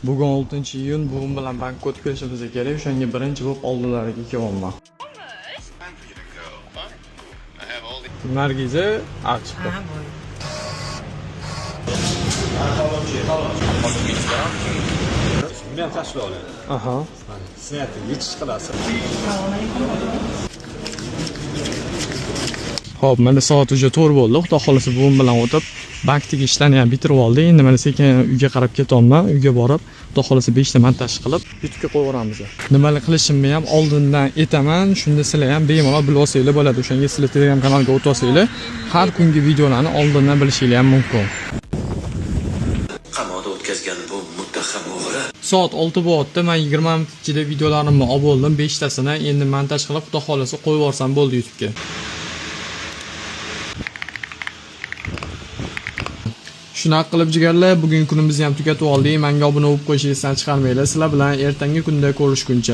Bugun 6-iyun, bugun bilan bankka o'tib kelishimiz kerak. O'shanga birinchi bo'lib oldilariga kelyapman. Nargiza chiqdi. Men tashlab olaman. Aha. Snap yechish qilasiz. Xo'p, mana soat uje 4 bo'ldi. Xudo xolasa bugun bilan o'tib, bankdagi ishlarni ham bitirib oldik. Endi mana sekin uyga qarab ketyapman. Uyga borib, xudo xolasa 5 ta montaj qilib, YouTube'ga qo'yib nimalar qilishimni ham oldindan aytaman. Shunda sizlar ham bemalol bilib olsanglar bo'ladi. O'shanga sizlar Telegram kanaliga o'tib olsanglar, har kungi videolarni oldindan bilishinglar ham mumkin. Qamoqda o'tkazgan bu muttaham o'g'ri Soat 6 bo'lyapti. Men 20 minut ichida videolarimni olib oldim. 5 tasini endi montaj qilib, xudo xolasa qo'yib yuborsam bo'ldi YouTube'ga. Shunaqa qilib jigarlar, bugungi kunimizni ham tugatib oldik. Menga obuna bo'lib qo'yishingizni chiqarmanglar. Sizlar bilan ertangi kunda ko'rishguncha